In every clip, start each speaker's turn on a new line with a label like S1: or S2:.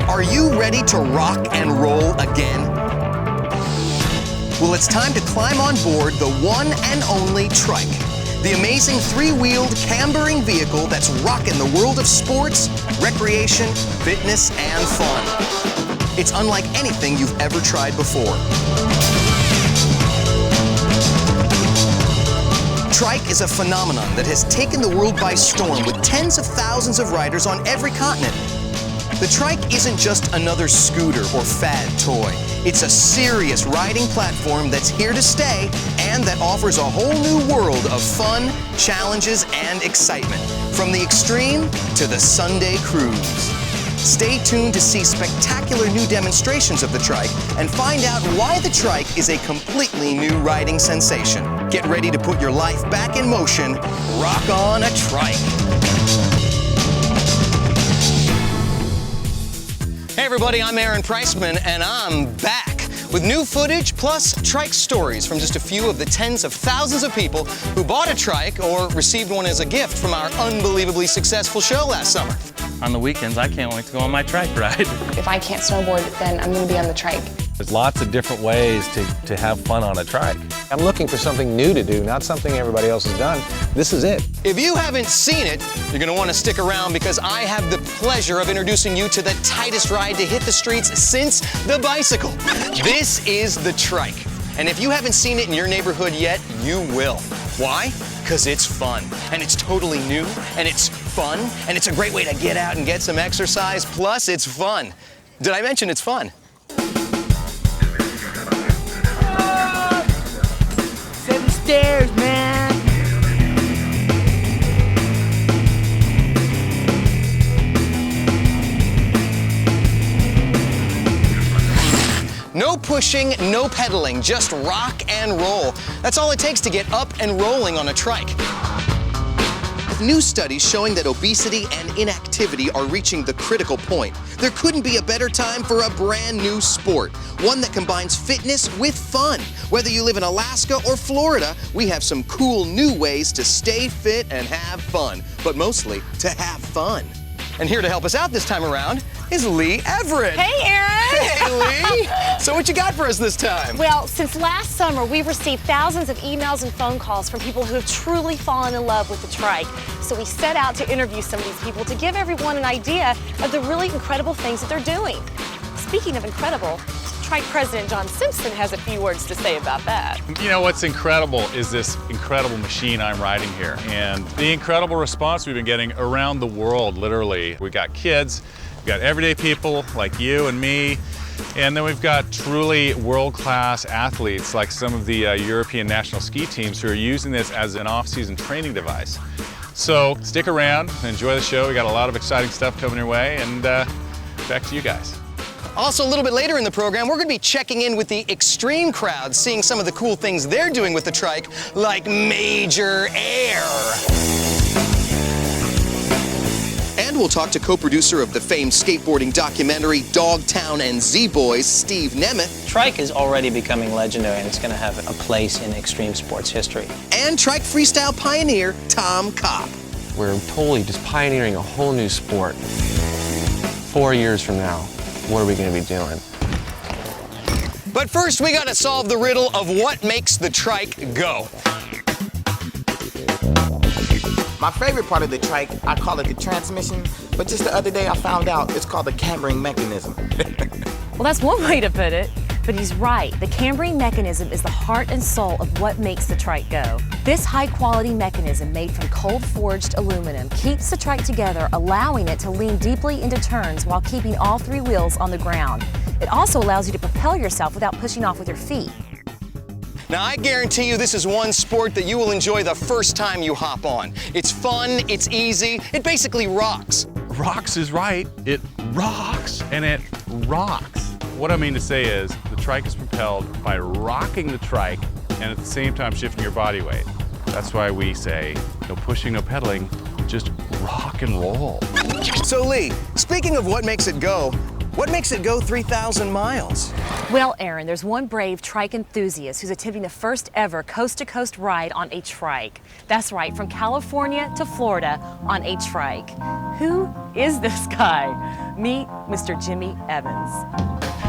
S1: Are you ready to rock and roll again? Well, it's time to climb on board the one and only Trikke, the amazing three-wheeled cambering vehicle that's rocking the world of sports, recreation, fitness, and fun. It's unlike anything you've ever tried before. Trikke is a phenomenon that has taken the world by storm with tens of thousands of riders on every continent. The Trikke isn't just another scooter or fad toy. It's a serious riding platform that's here to stay and that offers a whole new world of fun, challenges, and excitement, from the extreme to the Sunday cruise. Stay tuned to see spectacular new demonstrations of the Trikke and find out why the Trikke is a completely new riding sensation. Get ready to put your life back in motion. Rock on a Trikke. Hey everybody, I'm Aaron Priceman, and I'm back with new footage plus Trikke stories from just a few of the tens of thousands of people who bought a Trikke or received one as a gift from our unbelievably successful show last summer.
S2: On the weekends, I can't wait to go on my Trikke ride.
S3: If I can't snowboard, then I'm going to be on the Trikke.
S4: There's lots of different ways to have fun on a Trikke. I'm looking for something new to do, not something everybody else has done. This is it.
S1: If you haven't seen it, you're going to want to stick around because I have the pleasure of introducing you to the tightest ride to hit the streets since the bicycle. This is the Trikke. And if you haven't seen it in your neighborhood yet, you will. Why? Because it's fun, and it's totally new, and it's fun, and it's a great way to get out and get some exercise, plus it's fun. Did I mention it's fun?
S5: Seven stairs, man.
S1: No pushing, no pedaling, just rock and roll. That's all it takes to get up and rolling on a Trikke. With new studies showing that obesity and inactivity are reaching the critical point, there couldn't be a better time for a brand new sport, one that combines fitness with fun. Whether you live in Alaska or Florida, we have some cool new ways to stay fit and have fun, but mostly to have fun. And here to help us out this time around is Lee Everett.
S6: Hey, Aaron.
S1: Hey, Lee. So what you got for us this time?
S6: Well, since last summer, we've received thousands of emails and phone calls from people who have truly fallen in love with the Trikke. So we set out to interview some of these people to give everyone an idea of the really incredible things that they're doing. Speaking of incredible, Trikke President John Simpson has a few words to say about that.
S7: You know, what's incredible is this incredible machine I'm riding here, and the incredible response we've been getting around the world, literally. We've got kids, we've got everyday people like you and me, and then we've got truly world-class athletes like some of the European national ski teams who are using this as an off-season training device. So stick around, enjoy the show. We got a lot of exciting stuff coming your way, and back to you guys.
S1: Also, a little bit later in the program, we're going to be checking in with the extreme crowd, seeing some of the cool things they're doing with the Trikke, like Major Air. And we'll talk to co-producer of the famed skateboarding documentary Dogtown and Z-Boys, Steve Nemeth.
S8: Trikke is already becoming legendary, and it's going to have a place in extreme sports history.
S1: And Trikke freestyle pioneer Tom Kopp.
S9: We're totally just pioneering a whole new sport. 4 years from now, what are we going to be doing?
S1: But first, we got to solve the riddle of what makes the Trikke go.
S5: My favorite part of the Trikke, I call it the transmission, but just the other day I found out it's called the cambering mechanism.
S6: Well, that's one way to put it, but he's right. The cambering mechanism is the heart and soul of what makes the Trikke go. This high-quality mechanism made from cold-forged aluminum keeps the Trikke together, allowing it to lean deeply into turns while keeping all three wheels on the ground. It also allows you to propel yourself without pushing off with your feet.
S1: Now, I guarantee you this is one sport that you will enjoy the first time you hop on. It's fun, it's easy, it basically rocks.
S7: Rocks is right. It rocks, and it rocks. What I mean to say is the Trikke is propelled by rocking the Trikke and at the same time shifting your body weight. That's why we say no pushing, no pedaling, just rock and roll.
S1: So Lee, speaking of what makes it go, What makes it go 3,000 miles?
S6: Well, Aaron, there's one brave trike enthusiast who's attempting the first ever coast-to-coast ride on a trike. That's right, from California to Florida on a trike. Who is this guy? Meet Mr. Jimmy Evans.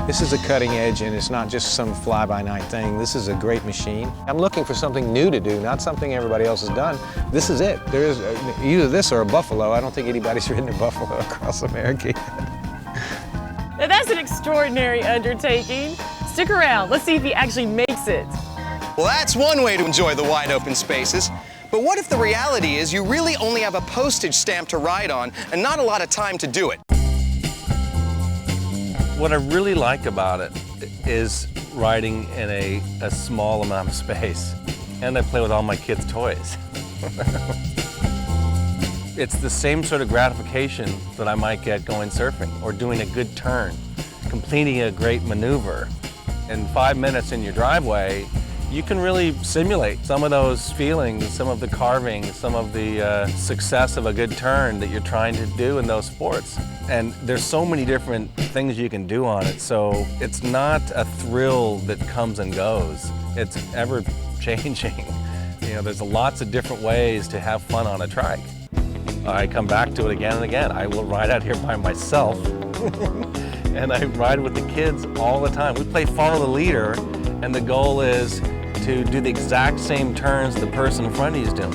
S4: This is a cutting edge, and it's not just some fly-by-night thing. This is a great machine. I'm looking for something new to do, not something everybody else has done. This is it. There is either this or a buffalo. I don't think anybody's ridden a buffalo across America yet.
S6: Now that's an extraordinary undertaking. Stick around, let's see if he actually makes it.
S1: Well, that's one way to enjoy the wide open spaces. But what if the reality is you really only have a postage stamp to ride on and not a lot of time to do it?
S2: What I really like about it is riding in a small amount of space. And I play with all my kids' toys. It's the same sort of gratification that I might get going surfing or doing a good turn, completing a great maneuver. In 5 minutes in your driveway, you can really simulate some of those feelings, some of the carving, some of the success of a good turn that you're trying to do in those sports. And there's so many different things you can do on it, so it's not a thrill that comes and goes. It's ever changing. You know, there's lots of different ways to have fun on a trike. I come back to it again and again. I will ride out here by myself and I ride with the kids all the time. We play follow the leader, and the goal is to do the exact same turns the person in front of you is doing.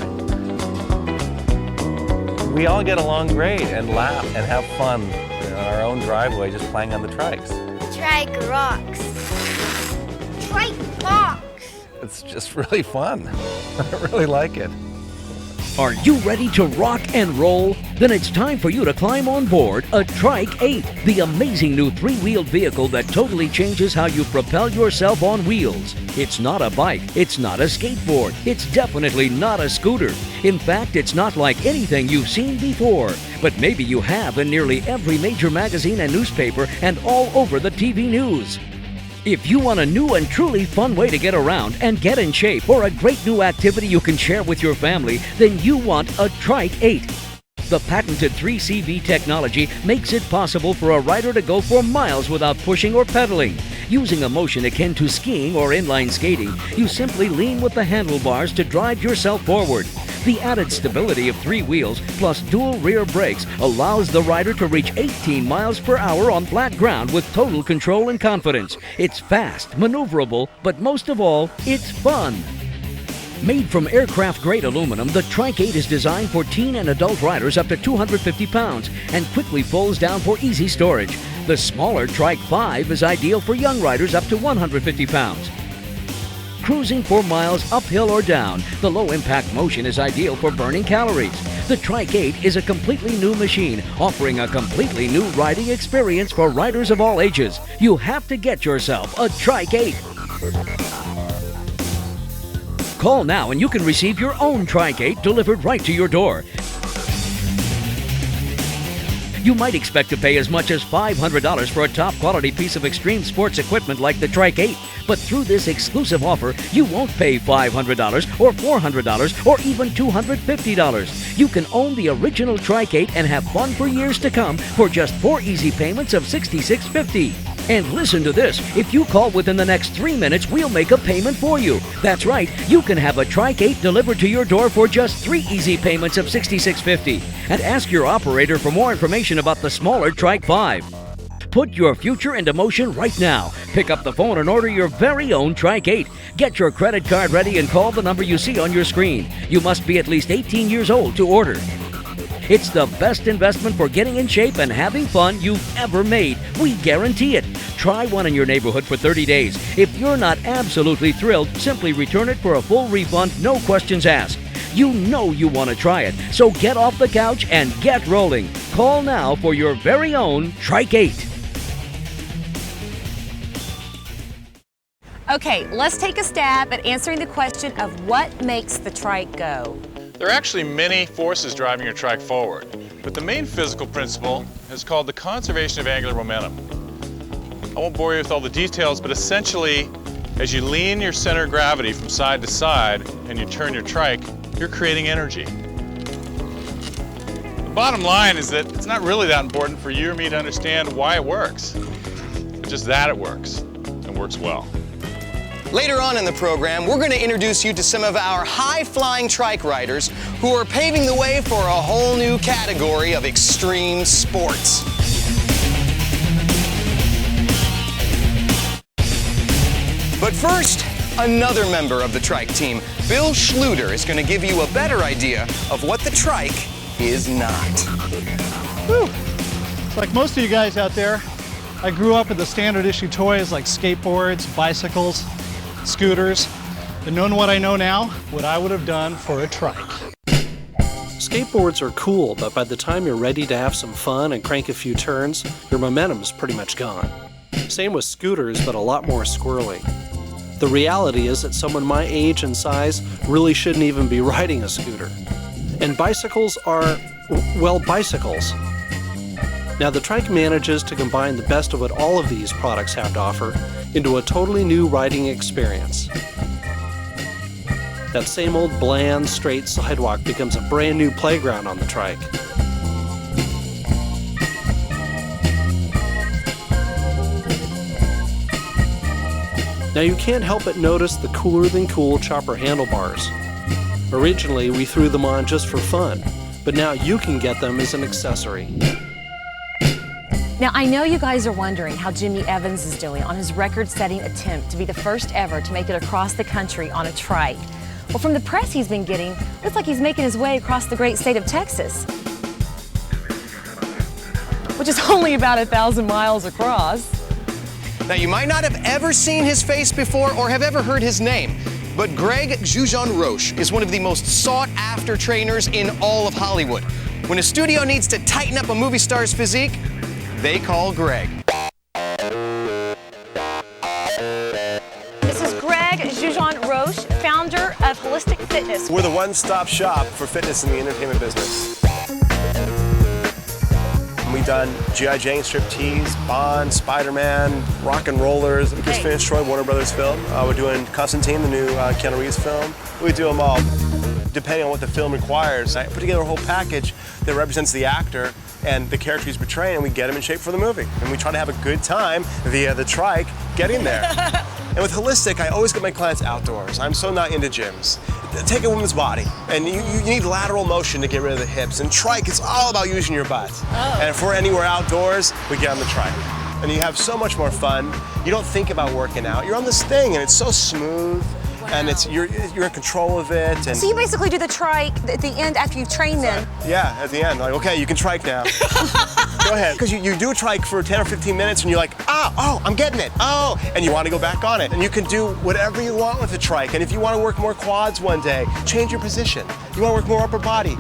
S2: We all get along great and laugh and have fun in our own driveway just playing on the trikes.
S10: Trike rocks. Trike rocks.
S2: It's just really fun. I really like it.
S11: Are you ready to rock and roll? Then it's time for you to climb on board a Trike 8, the amazing new three-wheeled vehicle that totally changes how you propel yourself on wheels. It's not a bike, it's not a skateboard, it's definitely not a scooter. In fact, it's not like anything you've seen before, but maybe you have in nearly every major magazine and newspaper and all over the TV news. If you want a new and truly fun way to get around and get in shape, or a great new activity you can share with your family, then you want a Trike 8. The patented 3CV technology makes it possible for a rider to go for miles without pushing or pedaling. Using a motion akin to skiing or inline skating, you simply lean with the handlebars to drive yourself forward. The added stability of 3 wheels plus dual rear brakes allows the rider to reach 18 miles per hour on flat ground with total control and confidence. It's fast, maneuverable, but most of all, it's fun. Made from aircraft-grade aluminum, the Trike 8 is designed for teen and adult riders up to 250 pounds and quickly folds down for easy storage. The smaller Trike 5 is ideal for young riders up to 150 pounds. Cruising for miles uphill or down, the low-impact motion is ideal for burning calories. The Trike 8 is a completely new machine, offering a completely new riding experience for riders of all ages. You have to get yourself a Trike 8. Call now and you can receive your own Trike 8 delivered right to your door. You might expect to pay as much as $500 for a top-quality piece of extreme sports equipment like the Trike 8. But through this exclusive offer, you won't pay $500 or $400 or even $250. You can own the original Trike 8 and have fun for years to come for just 4 easy payments of $66.50. And listen to this, if you call within the next 3 minutes, we'll make a payment for you. That's right, you can have a Trike 8 delivered to your door for just 3 easy payments of $66.50. And ask your operator for more information about the smaller Trike 5. Put your future into motion right now. Pick up the phone and order your very own Trike 8. Get your credit card ready and call the number you see on your screen. You must be at least 18 years old to order. It's the best investment for getting in shape and having fun you've ever made. We guarantee it. Try one in your neighborhood for 30 days. If you're not absolutely thrilled, simply return it for a full refund, no questions asked. You know you want to try it, so get off the couch and get rolling. Call now for your very own Trike 8.
S6: Okay, let's take a stab at answering the question of what makes the trike go.
S7: There are actually many forces driving your trike forward, but the main physical principle is called the conservation of angular momentum. I won't bore you with all the details, but essentially, as you lean your center of gravity from side to side and you turn your trike, you're creating energy. The bottom line is that it's not really that important for you or me to understand why it works, but just that it works, and works well.
S1: Later on in the program, we're going to introduce you to some of our high-flying trike riders who are paving the way for a whole new category of extreme sports. But first, another member of the trike team, Bill Schluter, is going to give you a better idea of what the trike is not.
S12: Whew. Like most of you guys out there, I grew up with the standard issue toys like skateboards, bicycles, scooters, and knowing what I know now, what I would have done for a trike.
S13: Skateboards are cool, but by the time you're ready to have some fun and crank a few turns, your momentum's pretty much gone. Same with scooters, but a lot more squirrely. The reality is that someone my age and size really shouldn't even be riding a scooter. And bicycles are, well, bicycles. Now the trike manages to combine the best of what all of these products have to offer into a totally new riding experience. That same old bland, straight sidewalk becomes a brand new playground on the trike. Now you can't help but notice the cooler than cool chopper handlebars. Originally we threw them on just for fun, but now you can get them as an accessory.
S6: Now, I know you guys are wondering how Jimmy Evans is doing on his record-setting attempt to be the first ever to make it across the country on a trike. Well, from the press he's been getting, looks like he's making his way across the great state of Texas, which is only about 1,000 miles across.
S1: Now, you might not have ever seen his face before or have ever heard his name, but Greg Jujon-Roche is one of the most sought-after trainers in all of Hollywood. When a studio needs to tighten up a movie star's physique, they call Greg.
S6: This is Greg Jujon-Roche, founder of Holistic Fitness.
S14: We're the one-stop shop for fitness in the entertainment business. We've done G.I. Jane striptease, Bond, Spider-Man, Rock and Rollers. We just finished Troy Warner Brothers film. We're doing Constantine, the new Keanu Reeves film. We do them all. Depending on what the film requires, I put together a whole package that represents the actor and the character he's portraying, and we get him in shape for the movie. And we try to have a good time via the trike getting there. And with Holistic, I always get my clients outdoors. I'm so not into gyms. Take a woman's body, and you need lateral motion to get rid of the hips. And trike, it's all about using your butt. Oh. And if we're anywhere outdoors, we get on the trike. And you have so much more fun. You don't think about working out. You're on this thing, and it's so smooth. Wow. And it's you're in control of it. And
S6: so you basically do the trike at the end after you've trained them?
S14: Yeah, at the end. Like, okay, you can trike now. Go ahead. Because you do a trike for 10 or 15 minutes and you're like, oh, I'm getting it. Oh, and you want to go back on it. And you can do whatever you want with the trike. And if you want to work more quads one day, change your position. You want to work more upper body,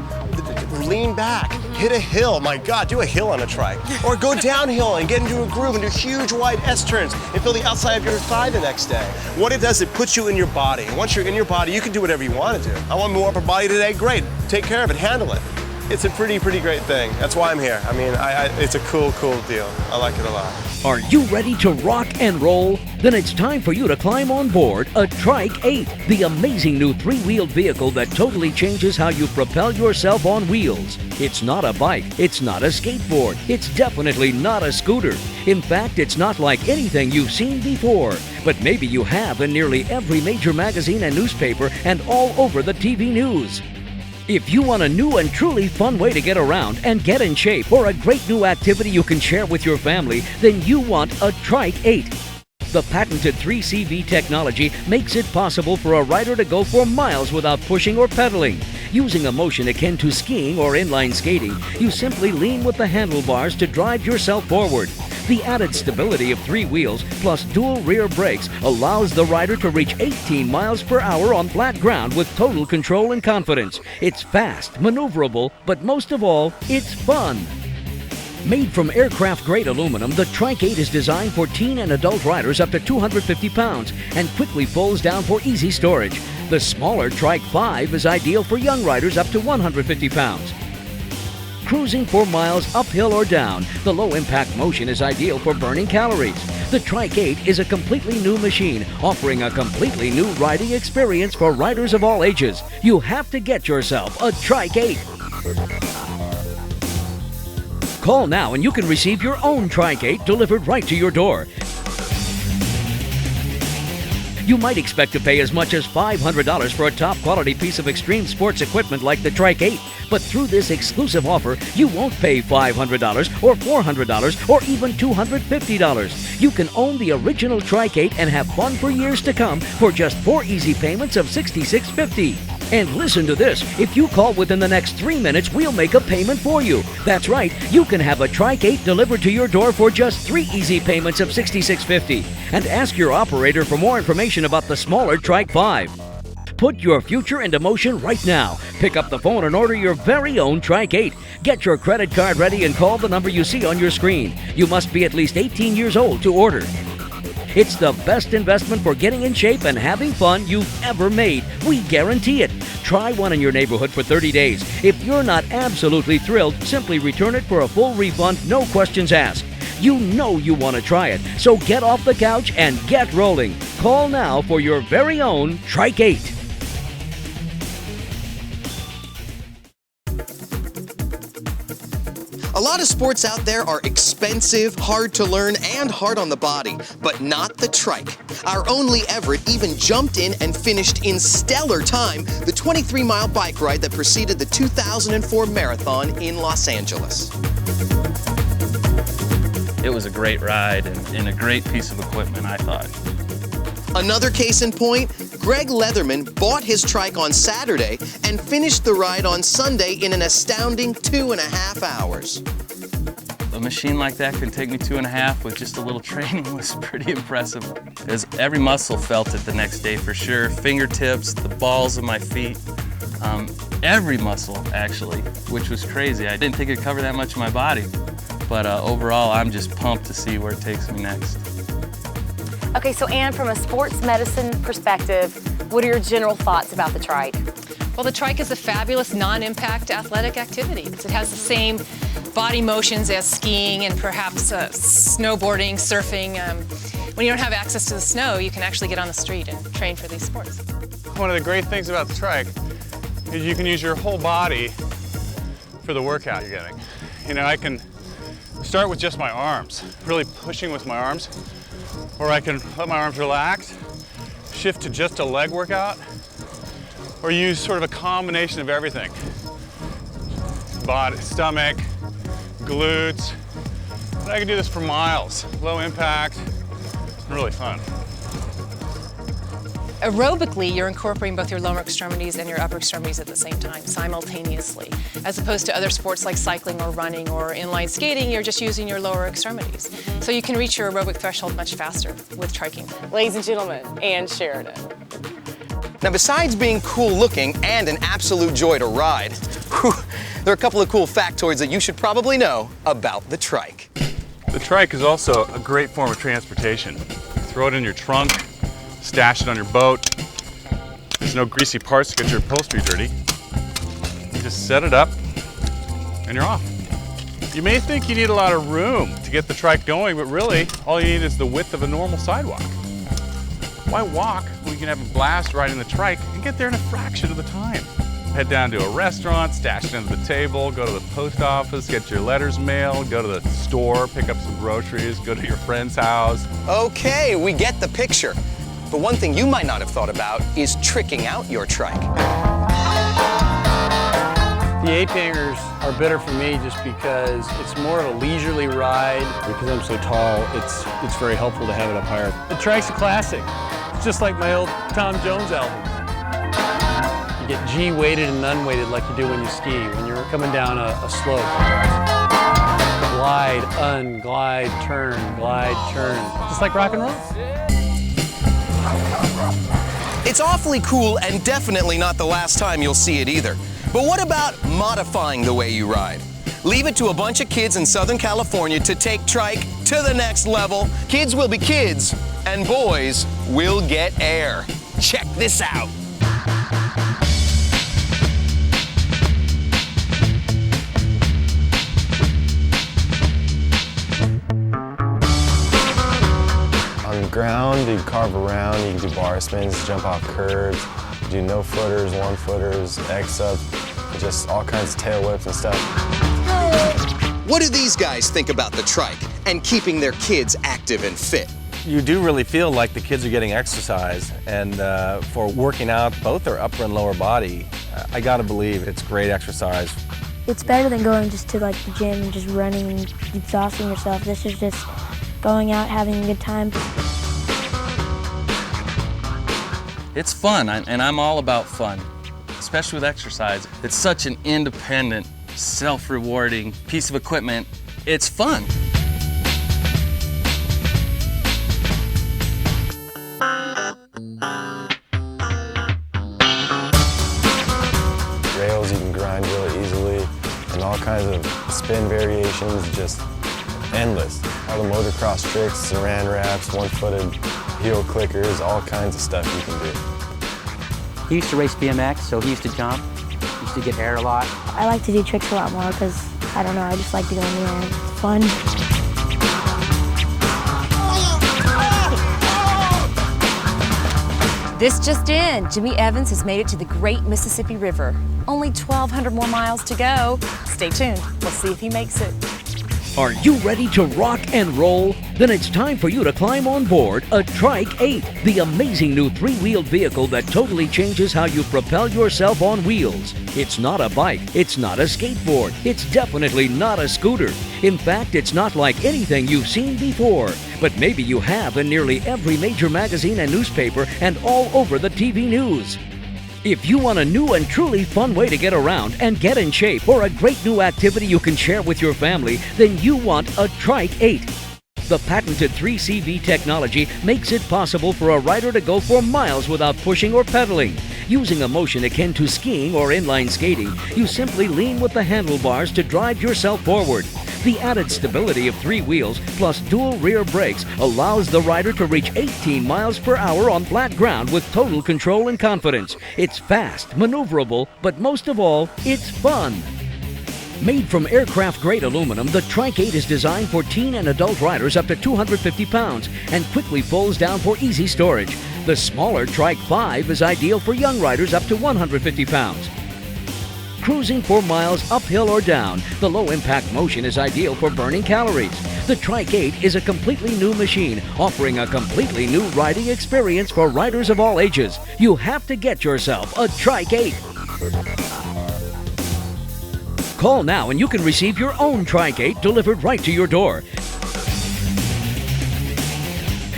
S14: lean back, hit a hill. My God, do a hill on a trike. Or go downhill and get into a groove and do huge wide S-turns and feel the outside of your thigh the next day. What it does, it puts you in your body. And once you're in your body, you can do whatever you want to do. I want more upper body today, great. Take care of it, handle it. It's a pretty great thing. That's why I'm here. I mean, it's a cool deal. I like it a lot.
S11: Are you ready to rock and roll? Then it's time for you to climb on board a Trikke 8, the amazing new three-wheeled vehicle that totally changes how you propel yourself on wheels. It's not a bike, it's not a skateboard, it's definitely not a scooter. In fact, it's not like anything you've seen before, but maybe you have in nearly every major magazine and newspaper and all over the TV news. If you want a new and truly fun way to get around and get in shape, or a great new activity you can share with your family, then you want a Trikke 8. The patented 3CV technology makes it possible for a rider to go for miles without pushing or pedaling. Using a motion akin to skiing or inline skating, you simply lean with the handlebars to drive yourself forward. The added stability of 3 wheels plus dual rear brakes allows the rider to reach 18 miles per hour on flat ground with total control and confidence. It's fast, maneuverable, but most of all, it's fun. Made from aircraft-grade aluminum, the Trikke 8 is designed for teen and adult riders up to 250 pounds and quickly folds down for easy storage. The smaller Trikke 5 is ideal for young riders up to 150 pounds. Cruising for miles uphill or down, the low-impact motion is ideal for burning calories. The Trikke 8 is a completely new machine, offering a completely new riding experience for riders of all ages. You have to get yourself a Trikke 8. Call now and you can receive your own Trikke 8 delivered right to your door. You might expect to pay as much as $500 for a top-quality piece of extreme sports equipment like the Trikke 8, but through this exclusive offer, you won't pay $500 or $400 or even $250. You can own the original Trikke 8 and have fun for years to come for just 4 easy payments of $66.50. And listen to this, if you call within the next 3 minutes, we'll make a payment for you. That's right, you can have a Trikke 8 delivered to your door for just 3 easy payments of $66.50. And ask your operator for more information about the smaller Trikke 5. Put your future into motion right now. Pick up the phone and order your very own Trikke 8. Get your credit card ready and call the number you see on your screen. You must be at least 18 years old to order. It's the best investment for getting in shape and having fun you've ever made. We guarantee it. Try one in your neighborhood for 30 days. If you're not absolutely thrilled, simply return it for a full refund, no questions asked. You know you want to try it, so get off the couch and get rolling. Call now for your very own Trikke 8.
S1: A lot of sports out there are expensive, hard to learn, and hard on the body, but not the trike. Our own Lee Everett even jumped in and finished in stellar time the 23-mile bike ride that preceded the 2004 marathon in Los Angeles.
S2: It was a great ride and a great piece of equipment, I thought.
S1: Another case in point, Greg Leatherman bought his trike on Saturday and finished the ride on Sunday in an astounding 2.5 hours.
S2: A machine like that can take me 2.5 with just a little training was pretty impressive. Because every muscle felt it the next day for sure. Fingertips, the balls of my feet, every muscle actually, which was crazy. I didn't think it'd cover that much of my body. But overall, I'm just pumped to see where it takes me next.
S6: Okay, so Ann, from a sports medicine perspective, what are your general thoughts about the trike?
S15: Well, the trike is a fabulous non-impact athletic activity. It has the same body motions as skiing and perhaps snowboarding, surfing. When you don't have access to the snow, you can actually get on the street and train for these sports.
S7: One of the great things about the trike is you can use your whole body for the workout you're getting. You know, I can start with just my arms, really pushing with my arms, or I can let my arms relax, shift to just a leg workout, or use sort of a combination of everything. Body, stomach, glutes. And I can do this for miles, low impact, really fun.
S15: Aerobically, you're incorporating both your lower extremities and your upper extremities at the same time, simultaneously. As opposed to other sports like cycling or running or inline skating, you're just using your lower extremities. So you can reach your aerobic threshold much faster with triking.
S3: Ladies and gentlemen, Ann Sheridan.
S1: Now, besides being cool looking and an absolute joy to ride, there are a couple of cool factoids that you should probably know about the trike.
S7: The trike is also a great form of transportation. You throw it in your trunk, stash it on your boat. There's no greasy parts to get your upholstery dirty. You just set it up and you're off. You may think you need a lot of room to get the trike going, but really all you need is the width of a normal sidewalk. Why walk when you can have a blast riding the trike and get there in a fraction of the time? Head down to a restaurant, stash it under the table, go to the post office, get your letters mailed, go to the store, pick up some groceries, go to your friend's house.
S1: Okay, we get the picture. But one thing you might not have thought about is tricking out your trike.
S16: The 8-bangers are better for me just because it's more of a leisurely ride. Because I'm so tall, it's very helpful to have it up higher. The trike's a classic. It's just like my old Tom Jones album. You get G-weighted and unweighted like you do when you ski, when you're coming down a slope. Glide, unglide, turn, glide, turn. Just like rock and roll.
S1: It's awfully cool and definitely not the last time you'll see it either. But what about modifying the way you ride? Leave it to a bunch of kids in Southern California to take trike to the next level. Kids will be kids, and boys will get air. Check this out.
S14: On the ground, you carve around, you can do bar spins, jump off curbs, do no-footers, one-footers, X-ups, just all kinds of tail whips and stuff.
S1: What do these guys think about the trike and keeping their kids active and fit?
S2: You do really feel like the kids are getting exercise, and for working out both their upper and lower body, I gotta believe it's great exercise.
S17: It's better than going just to like the gym and just running and exhausting yourself. This is just going out, having a good time.
S18: It's fun, and I'm all about fun, especially with exercise. It's such an independent, self-rewarding piece of equipment. It's fun.
S14: Rails you can grind really easily, and all kinds of spin variations, just endless. All the motocross tricks, saran wraps, one-footed heel clickers, all kinds of stuff you can do.
S19: He used to race BMX, so he used to jump. He used to get air a lot.
S17: I like to do tricks a lot more because, I don't know, I just like to go in the air. It's fun.
S6: This just in, Jimmy Evans has made it to the Great Mississippi River. Only 1,200 more miles to go. Stay tuned, we'll see if he makes it.
S11: Are you ready to rock and roll? Then it's time for you to climb on board a Trikke 8, the amazing new three-wheeled vehicle that totally changes how you propel yourself on wheels. It's not a bike, it's not a skateboard, it's definitely not a scooter. In fact, it's not like anything you've seen before. But maybe you have in nearly every major magazine and newspaper and all over the TV news. If you want a new and truly fun way to get around and get in shape, or a great new activity you can share with your family, then you want a Trikke 8. The patented 3CV technology makes it possible for a rider to go for miles without pushing or pedaling. Using a motion akin to skiing or inline skating, you simply lean with the handlebars to drive yourself forward. The added stability of 3 wheels plus dual rear brakes allows the rider to reach 18 miles per hour on flat ground with total control and confidence. It's fast, maneuverable, but most of all, it's fun. Made from aircraft-grade aluminum, the Trikke 8 is designed for teen and adult riders up to 250 pounds and quickly folds down for easy storage. The smaller Trikke 5 is ideal for young riders up to 150 pounds. Cruising for miles uphill or down, the low-impact motion is ideal for burning calories. The Trikke 8 is a completely new machine, offering a completely new riding experience for riders of all ages. You have to get yourself a Trikke 8. Call now and you can receive your own Trikke 8 delivered right to your door.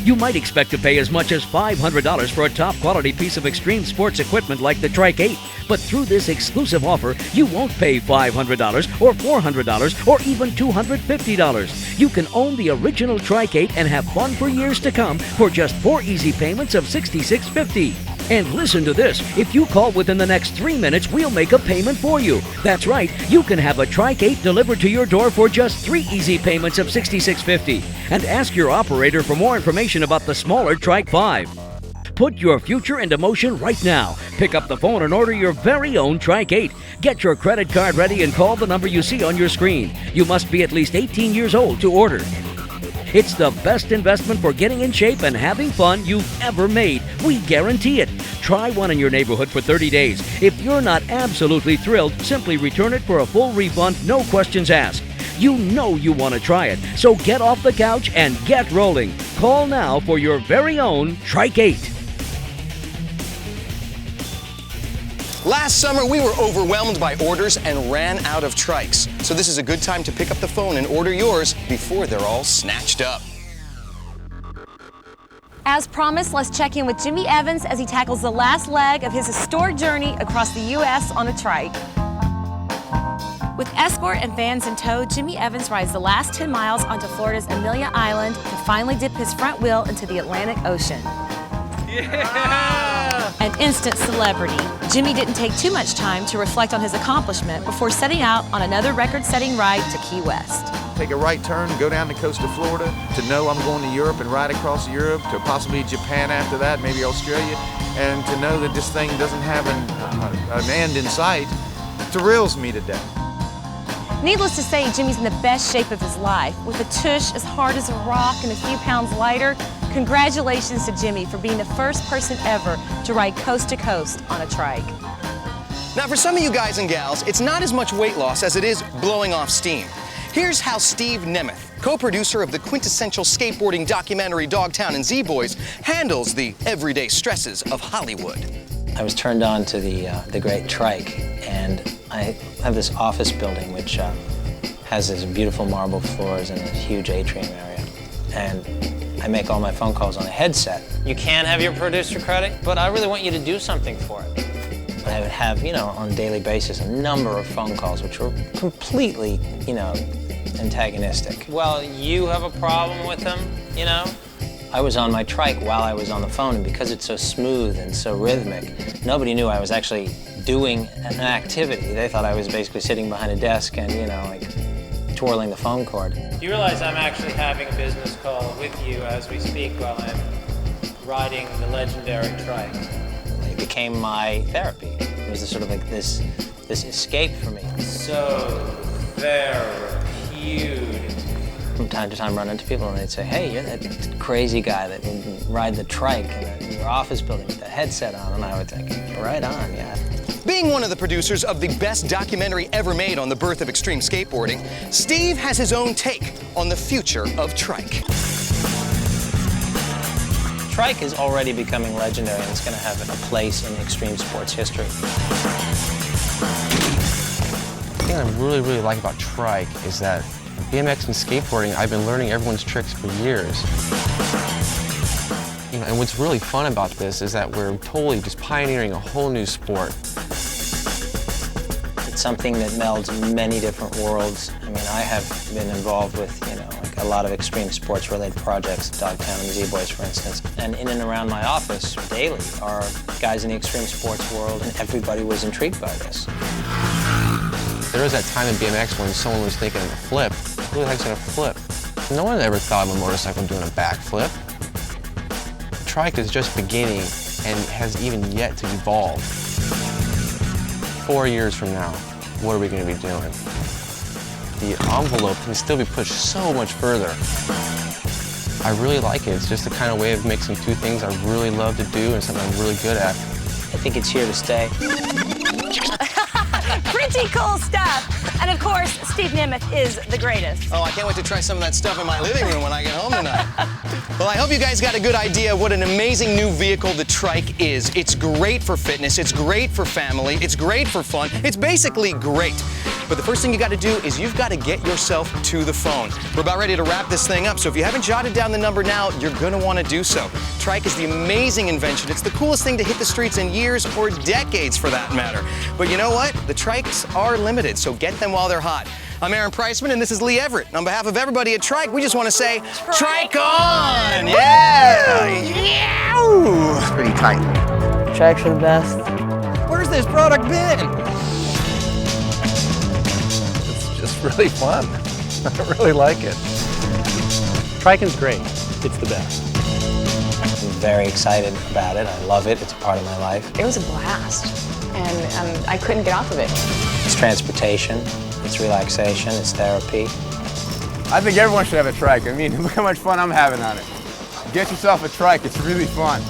S11: You might expect to pay as much as $500 for a top-quality piece of extreme sports equipment like the Trikke 8. But through this exclusive offer, you won't pay $500 or $400 or even $250. You can own the original Trikke 8 and have fun for years to come for just 4 easy payments of $66.50. And listen to this, if you call within the next 3 minutes, we'll make a payment for you. That's right, you can have a Trikke 8 delivered to your door for just 3 easy payments of $66.50. And ask your operator for more information about the smaller Trikke 5. Put your future into motion right now. Pick up the phone and order your very own Trikke 8. Get your credit card ready and call the number you see on your screen. You must be at least 18 years old to order. It's the best investment for getting in shape and having fun you've ever made. We guarantee it. Try one in your neighborhood for 30 days. If you're not absolutely thrilled, simply return it for a full refund, no questions asked. You know you want to try it, so get off the couch and get rolling. Call now for your very own Trikke 8.
S1: Last summer, we were overwhelmed by orders and ran out of trikes. So this is a good time to pick up the phone and order yours before they're all snatched up.
S6: As promised, let's check in with Jimmy Evans as he tackles the last leg of his historic journey across the U.S. on a trike. With escort and vans in tow, Jimmy Evans rides the last 10 miles onto Florida's Amelia Island to finally dip his front wheel into the Atlantic Ocean.
S20: Yeah!
S6: An instant celebrity, Jimmy didn't take too much time to reflect on his accomplishment before setting out on another record-setting ride to Key West.
S21: Take a right turn, go down the coast of Florida, to know I'm going to Europe and ride across Europe, to possibly Japan after that, maybe Australia, and to know that this thing doesn't have an end in sight thrills me to death.
S6: Needless to say, Jimmy's in the best shape of his life. With a tush as hard as a rock and a few pounds lighter, congratulations to Jimmy for being the first person ever to ride coast to coast on a trike.
S1: Now for some of you guys and gals, it's not as much weight loss as it is blowing off steam. Here's how Steve Nemeth, co-producer of the quintessential skateboarding documentary Dogtown and Z-Boys, handles the everyday stresses of Hollywood.
S8: I was turned on to the great Trikke, and I have this office building which has this beautiful marble floors and a huge atrium area. And I make all my phone calls on a headset. You can have your producer credit, but I really want you to do something for it. I would have, on a daily basis, a number of phone calls which were completely, antagonistic. Well, you have a problem with them, I was on my Trikke while I was on the phone, and because it's so smooth and so rhythmic, nobody knew I was actually doing an activity. They thought I was basically sitting behind a desk and, twirling the phone cord.
S20: You realize I'm actually having a business call with you as we speak while I'm riding the legendary Trikke.
S8: It became my therapy. It was sort of like this escape for me.
S20: So therapeutic.
S8: From time to time, run into people and they'd say, "Hey, you're that crazy guy that would ride the Trikke in your office building with the headset on," and I would think, "Right on, yeah."
S1: Being one of the producers of the best documentary ever made on the birth of extreme skateboarding, Steve has his own take on the future of Trikke.
S8: Trikke is already becoming legendary, and it's going to have a place in extreme sports history.
S9: The thing I really, really like about Trikke is that BMX and skateboarding, I've been learning everyone's tricks for years. And what's really fun about this is that we're totally just pioneering a whole new sport.
S8: It's something that melds many different worlds. I mean, I have been involved with, a lot of extreme sports-related projects, Dogtown and Z-Boys, for instance. And in and around my office daily are guys in the extreme sports world, and everybody was intrigued by this.
S9: There was that time in BMX when someone was thinking of a flip. Who the heck's gonna flip? No one ever thought of a motorcycle doing a backflip. Trikke is just beginning and has even yet to evolve. 4 years from now, what are we gonna be doing? The envelope can still be pushed so much further. I really like it. It's just the kind of way of mixing two things I really love to do and something I'm really good at.
S8: I think it's here to stay.
S6: Pretty cool stuff. And of course, Steve Nemeth is the greatest.
S1: Oh, I can't wait to try some of that stuff in my living room when I get home tonight. Well, I hope you guys got a good idea of what an amazing new vehicle the Trikke is. It's great for fitness, it's great for family, it's great for fun, it's basically great. But the first thing you got to do is you've got to get yourself to the phone. We're about ready to wrap this thing up, so if you haven't jotted down the number now, you're going to want to do so. Trikke is the amazing invention. It's the coolest thing to hit the streets in years or decades, for that matter. But you know what? The Trikkes are limited, so get them while they're hot. I'm Aaron Priceman, and this is Lee Everett. On behalf of everybody at Trikke, we just want to say, Trikke on! Yeah! Yeah!
S21: It's pretty tight.
S19: Trikes are the best.
S2: Where's this product been? It's really fun. I really like it.
S16: Trikke's great. It's the best.
S8: I'm very excited about it. I love it. It's a part of my life.
S3: It was a blast, and I couldn't get off of it.
S8: It's transportation, it's relaxation, it's therapy.
S21: I think everyone should have a Trikke. I mean, look how much fun I'm having on it. Get yourself a Trikke. It's really fun.